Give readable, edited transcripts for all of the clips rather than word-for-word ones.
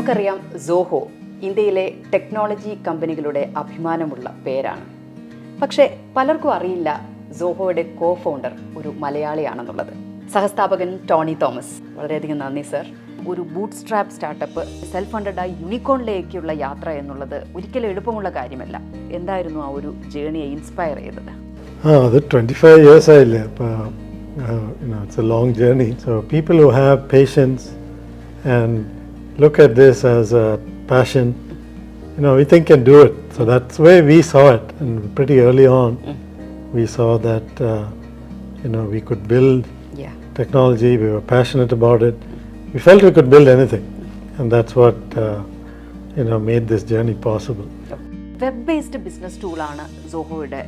നമുക്കറിയാം സോഹോ ഇന്ത്യയിലെ ടെക്നോളജി കമ്പനികളുടെ അഭിമാനമുള്ള പേരാണ്. പക്ഷേ പലർക്കും അറിയില്ല സോഹോയുടെ കോ ഫൗണ്ടർ ഒരു മലയാളിയാണെന്നുള്ളത്. സഹസ്ഥാപകൻ ടോണി തോമസ്. വളരെയധികം നന്ദി സർ. ഒരു ബൂട്ട് സ്ട്രാപ്പ് സ്റ്റാർട്ടപ്പ് സെൽഫ് ഫണ്ടഡായി യൂണിക്കോണിലേക്കുള്ള യാത്ര എന്നുള്ളത് ഒരിക്കലും എളുപ്പമുള്ള കാര്യമല്ല. എന്തായിരുന്നു ആ ഒരു ജേണിയെ ഇൻസ്പയർ ചെയ്തത്? അത് 25 years ആയില്ലേ. അപ്പോൾ it's a long journey. So people who have patience and look at this as a passion, we think can do it. So that's where we saw it, and pretty early on we saw that we could build technology. We were passionate about it. We felt we could build anything, and that's what made this journey possible. Web based business ടൂളാണ് സോഹോയുടെ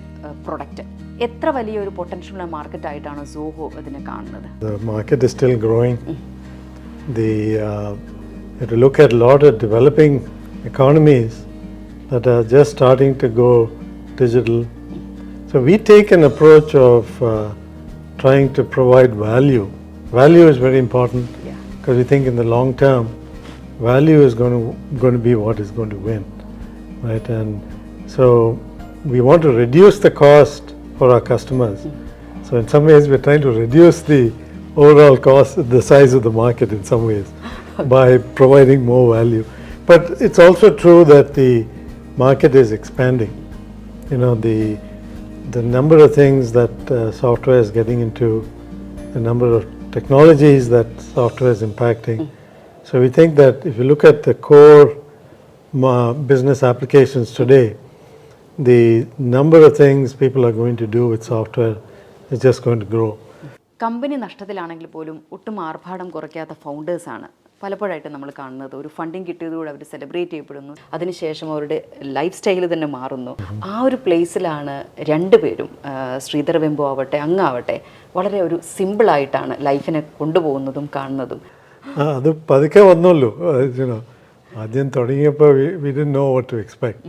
product. എത്ര വലിയൊരു potential market ആയിട്ടാണ് സോഹോ ഇതിനെ കാണുന്നത്? The market is still growing. If you look at a lot of developing economies that are just starting to go digital. So we take an approach of trying to provide value. Value is very important because we think in the long term, value is going to be what is going to win, right? And so we want to reduce the cost for our customers. So in some ways, we're trying to reduce the overall cost, the size of the market in some ways, by providing more value. But it's also true that the market is expanding. The number of things that software is getting into, the number of technologies that software is impacting. So we think that if you look at the core business applications today, the number of things people are going to do with software is just going to grow. Company നഷ്ടത്തിലാണെങ്കിൽ പോലും ഒട്ടും ആർഭാടം കുറയ്ക്കാത്ത ഫൗണ്ടേഴ്സാണ് പലപ്പോഴായിട്ട് നമ്മൾ കാണുന്നത്. ഒരു funding കിട്ടിയതോടെ അവർ celebrate ചെയ്യപ്പെടുന്നു, അതിനുശേഷം അവരുടെ ലൈഫ് സ്റ്റൈൽ തന്നെ മാറുന്നു. ആ ഒരു പ്ലേസിലാണ് രണ്ടുപേരും, ശ്രീധർ വെമ്പു ആവട്ടെ അങ്ങാവട്ടെ, വളരെ ഒരു സിമ്പിളായിട്ടാണ് ലൈഫിനെ കൊണ്ടുപോകുന്നതും കാണുന്നതും. അത് പതുക്കെ വന്നല്ലോ. ആദ്യം തുടങ്ങിയപ്പോൾ we didn't know what to expect.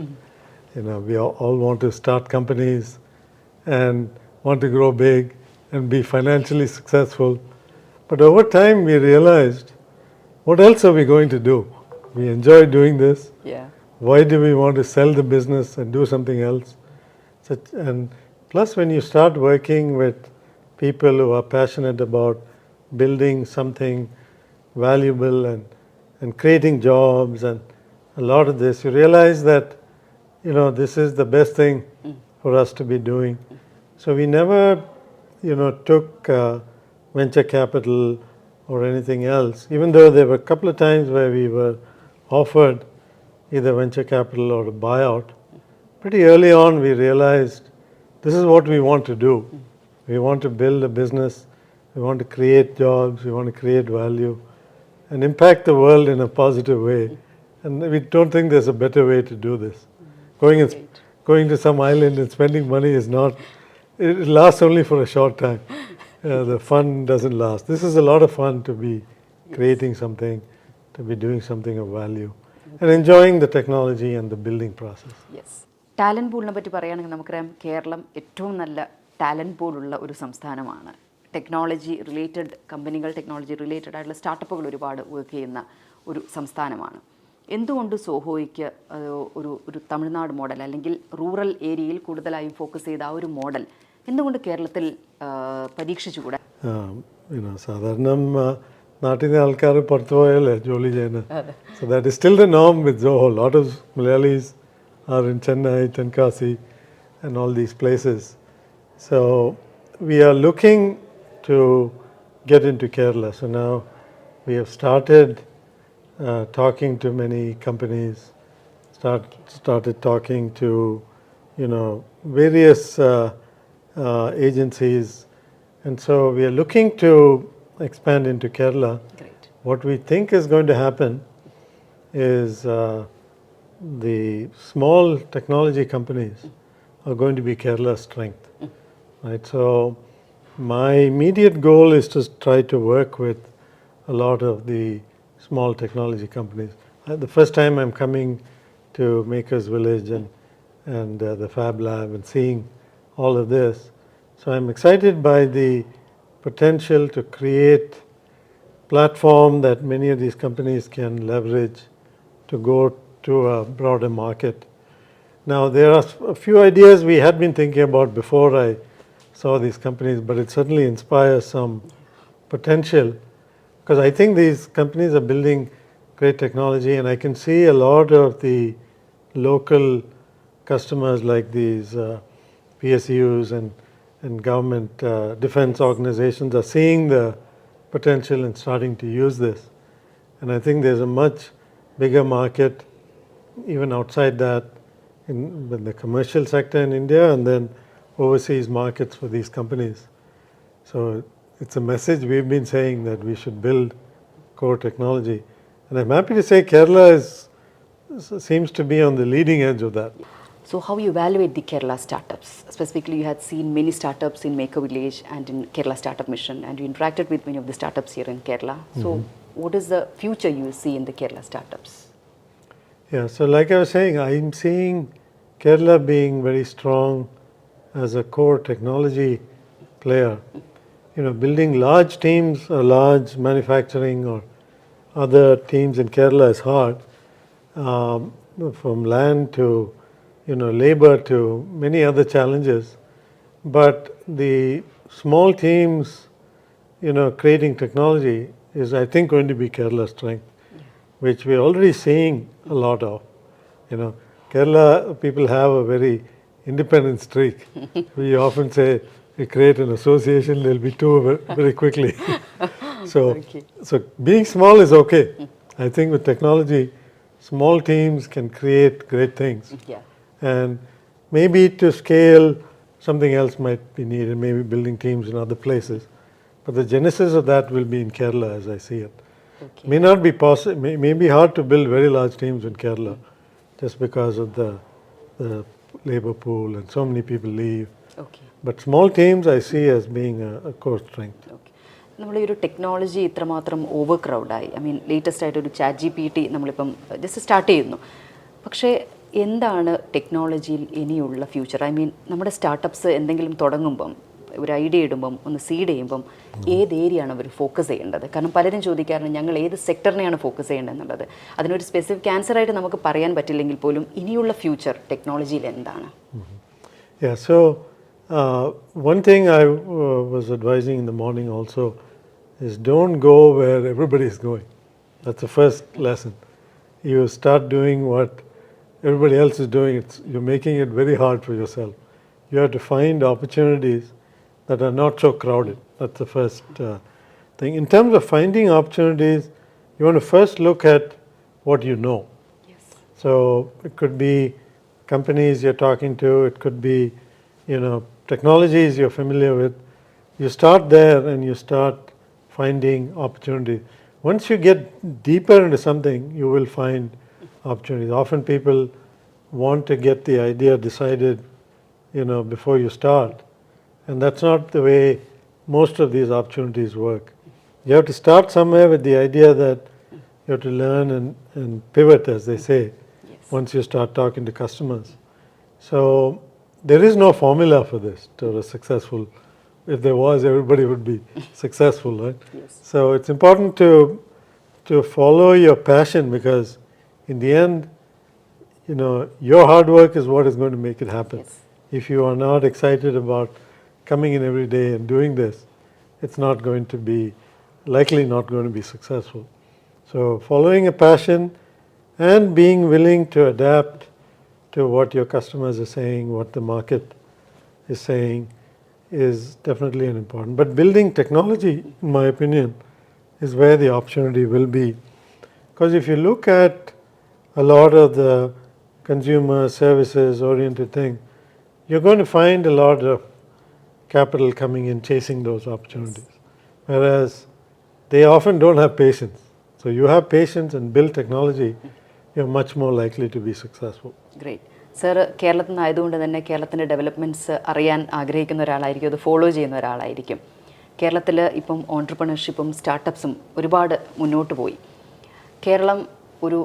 We all want to start companies and want to grow big and be financially successful. But over time we realized, what else are we going to do? We enjoy doing this. Why do we want to sell the business and do something else? And plus, when you start working with people who are passionate about building something valuable and creating jobs and a lot of this, you realize that this is the best thing for us to be doing. So we never took venture capital or anything else, even though there were a couple of times where we were offered either venture capital or a buyout. Pretty early on we realized this is what we want to do. We want to build a business, we want to create jobs, we want to create value and impact the world in a positive way. And we don't think there's a better way to do this. Going to some island and spending money is not, it lasts only for a short time. The fun doesn't last. This is a lot of fun to be creating something, to be doing something of value and enjoying the technology and the building process. Yes. Talent പൂളിനെ പറ്റി പറയുകയാണെങ്കിൽ നമുക്കറിയാം, കേരളം ഏറ്റവും നല്ല talent പൂളുള്ള ഒരു സംസ്ഥാനമാണ്. Technology related കമ്പനികൾ, technology related ആയിട്ടുള്ള സ്റ്റാർട്ടപ്പുകൾ ഒരുപാട് വർക്ക് ചെയ്യുന്ന ഒരു സംസ്ഥാനമാണ്. എന്തുകൊണ്ട് സോഹോയ്ക്ക് ഒരു തമിഴ്നാട് മോഡൽ അല്ലെങ്കിൽ റൂറൽ ഏരിയയിൽ കൂടുതലായും ഫോക്കസ് ചെയ്ത ആ ഒരു മോഡൽ എന്തുകൊണ്ട് കേരളത്തിൽ പരീക്ഷിച്ചുകൂടാ? സാധാരണ നാട്ടിൽ നിന്ന് ആൾക്കാർ പുറത്തു പോയല്ലേ ജോലി ചെയ്യുന്നത്. So that is still the norm with Zoho. A lot of Malayalis are in Chennai, Tenkasi and all these places. So we are looking to get into Kerala. So now we have started talking to many companies, started talking to various agencies, and so we are looking to expand into Kerala. Great. What we think is going to happen is the small technology companies are going to be Kerala's strength, right? So my immediate goal is to try to work with a lot of the small technology companies. The first time I'm coming to Makers Village and the Fab Lab and seeing all of this. So I'm excited by the potential to create platform that many of these companies can leverage to go to a broader market. Now, there are a few ideas we had been thinking about before I saw these companies, but it certainly inspires some potential, because I think these companies are building great technology, and I can see a lot of the local customers like these PSUs and government defense organizations are seeing the potential and starting to use this. And I think there's a much bigger market even outside that in the commercial sector in India, and then overseas markets for these companies. So it's a message we've been saying that we should build core technology. And I'm happy to say Kerala seems to be on the leading edge of that. So how you evaluate the Kerala startups? Specifically, you had seen many startups in Maker Village and in Kerala Startup Mission, and you interacted with many of the startups here in Kerala. So what is the future you see in the Kerala startups? Yeah, so like I was saying, I'm seeing Kerala being very strong as a core technology player. You know, building large teams or large manufacturing or other teams in Kerala is hard, from land to labor to many other challenges. But the small teams, creating technology is, I think, going to be Kerala's strength, which we're already seeing a lot of. Kerala people have a very independent streak. We often say, we create an association, there'll be two very quickly. So being small is okay. I think with technology, small teams can create great things. Yeah. And maybe to scale, something else might be needed, maybe building teams in other places. But the genesis of that will be in Kerala as I see it. Okay. May not be possible, may be hard to build very large teams in Kerala just because of the labor pool and so many people leave. Okay. But small teams I see as being a core strength. Okay. നമ്മൾ ഈ ഒരു technology ഇത്രമാത്രം over ക്രൗഡായി, I mean latest ആയിട്ട് ഒരു ChatGPT നമ്മളിപ്പം just start ചെയ്യുന്നു. പക്ഷേ എന്താണ് ടെക്നോളജിയിൽ ഇനിയുള്ള ഫ്യൂച്ചർ? ഐ മീൻ നമ്മുടെ സ്റ്റാർട്ടപ്സ് എന്തെങ്കിലും തുടങ്ങുമ്പം, ഒരു ഐഡിയ ഇടുമ്പം, ഒന്ന് സീഡ് ചെയ്യുമ്പം ഏത് ഏരിയയാണ് അവർ ഫോക്കസ് ചെയ്യേണ്ടത്? കാരണം പലരും ചോദിക്കാറുണ്ട് ഞങ്ങൾ ഏത് സെക്ടറിനെയാണ് ഫോക്കസ് ചെയ്യേണ്ടത് എന്നുള്ളത്. അതിനൊരു സ്പെസിഫിക് ആൻസറായിട്ട് നമുക്ക് പറയാൻ പറ്റില്ലെങ്കിൽ പോലും ഇനിയുള്ള ഫ്യൂച്ചർ ടെക്നോളജിയിൽ എന്താണ്? Yeah, so one thing I was advising in the morning also is don't go where everybody is going. That's the first lesson. You start doing what everybody else is doing, you're making it very hard for yourself. You have to find opportunities that are not so crowded. That's the first thing. In terms of finding opportunities, you want to first look at what you know. Yes. So it could be companies you're talking to, it could be technologies you're familiar with. You start there and you start finding opportunities. Once you get deeper into something, you will find opportunities. Often people want to get the idea decided, before you start. And that's not the way most of these opportunities work. You have to start somewhere with the idea that you have to learn and pivot, as they say, once you start talking to customers. So there is no formula for this to a successful. If there was, everybody would be successful, right? Yes. So it's important to follow your passion, because in the end, your hard work is what is going to make it happen. Yes. If you are not excited about coming in every day and doing this, it's not going to be, likely not going to be successful. So following a passion and being willing to adapt to what your customers are saying, what the market is saying, is definitely an important. But building technology, in my opinion, is where the opportunity will be. Because if you look at a lot of the consumer services oriented thing, you're going to find a lot of capital coming in chasing those opportunities. Whereas they often don't have patience. So you have patience and build technology, you're much more likely to be successful. Great. Sir കേരളത്തിൽ നിന്നായതുകൊണ്ട് തന്നെ കേരളത്തിൻ്റെ developments അറിയാൻ ആഗ്രഹിക്കുന്ന ഒരാളായിരിക്കും, അത് follow ചെയ്യുന്ന ഒരാളായിരിക്കും. കേരളത്തിൽ ഇപ്പം ഓൺട്രപ്രണർഷിപ്പും സ്റ്റാർട്ടപ്സും ഒരുപാട് മുന്നോട്ട് പോയി. കേരളം ഒരു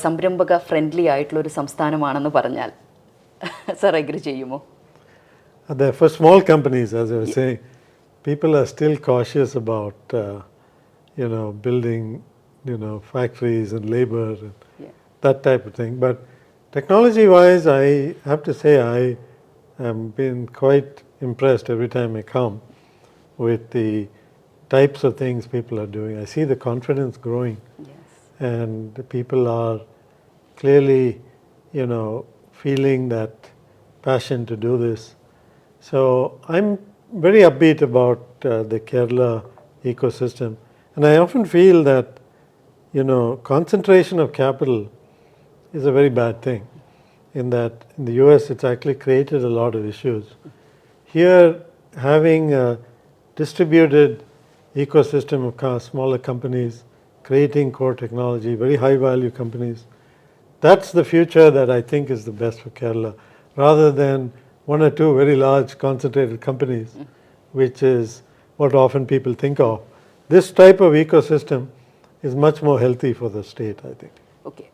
സംരംഭക ഫ്രണ്ട്ലി ആയിട്ടുള്ളൊരു സംസ്ഥാനമാണെന്ന് പറഞ്ഞാൽ സർ അഗ്രി ചെയ്യുമോ? For small companies, as I was saying, people are still cautious about, building, factories and labor. that type of thing. But technology-wise, I have to say I am been quite impressed every time I come with the types of things people are doing. I see the confidence growing, Yes. and the people are clearly, feeling that passion to do this. So I'm very upbeat about the Kerala ecosystem, and I often feel that concentration of capital is a very bad thing. In that, in the US, it's actually created a lot of issues. Here, having a distributed ecosystem of smaller companies creating core technology, very high value companies, that's the future that I think is the best for Kerala, rather than one or two very large concentrated companies, which is what often people think of. This type of ecosystem is much more healthy for the state, I think. Okay,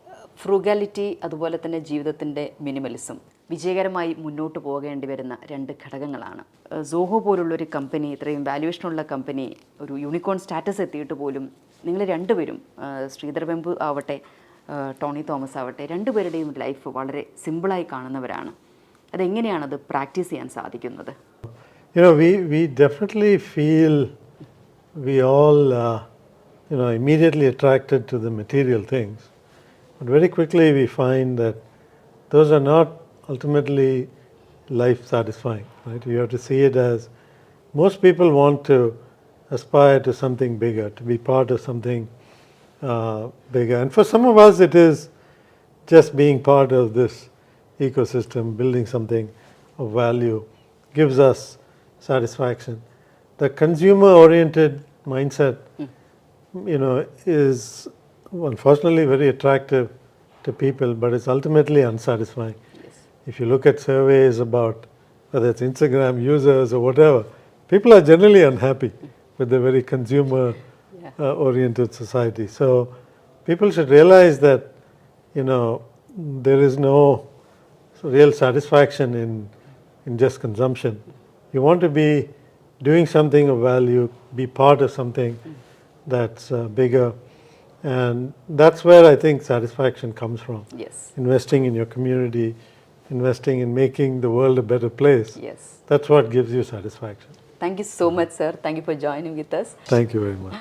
frugality അതുപോലെ തന്നെ ജീവിതത്തിൻ്റെ minimalism വിജയകരമായി മുന്നോട്ട് പോകേണ്ടി വരുന്ന രണ്ട് ഘടകങ്ങളാണ്. സോഹോ പോലുള്ളൊരു കമ്പനി, ഇത്രയും വാല്യുവേഷനുള്ള കമ്പനി, ഒരു യൂണിക്കോൺ സ്റ്റാറ്റസ് എത്തിയിട്ട് പോലും നിങ്ങൾ രണ്ടുപേരും, ശ്രീധർ വെമ്പ് ആവട്ടെ ടോണി തോമസ് ആവട്ടെ, രണ്ടുപേരുടെയും ലൈഫ് വളരെ സിമ്പിളായി കാണുന്നവരാണ്. അതെങ്ങനെയാണത് പ്രാക്ടീസ് ചെയ്യാൻ സാധിക്കുന്നത്? We definitely feel we all immediately attracted to the material things, but very quickly we find that those are not ultimately life satisfying, right? You have to see it as most people want to aspire to something bigger, to be part of something bigger, and for some of us it is just being part of this ecosystem, building something of value gives us satisfaction. The consumer oriented mindset is unfortunately very attractive to people, but it's ultimately unsatisfying. Yes. If you look at surveys about whether it's Instagram users or whatever, people are generally unhappy with the very consumer oriented society. So people should realize that there is no real satisfaction in just consumption. You want to be doing something of value, be part of something that's bigger, and that's where I think satisfaction comes from. Yes. Investing in your community, investing in making the world a better place. Yes. That's what gives you satisfaction. Thank you so much, sir. Thank you for joining with us. Thank you very much.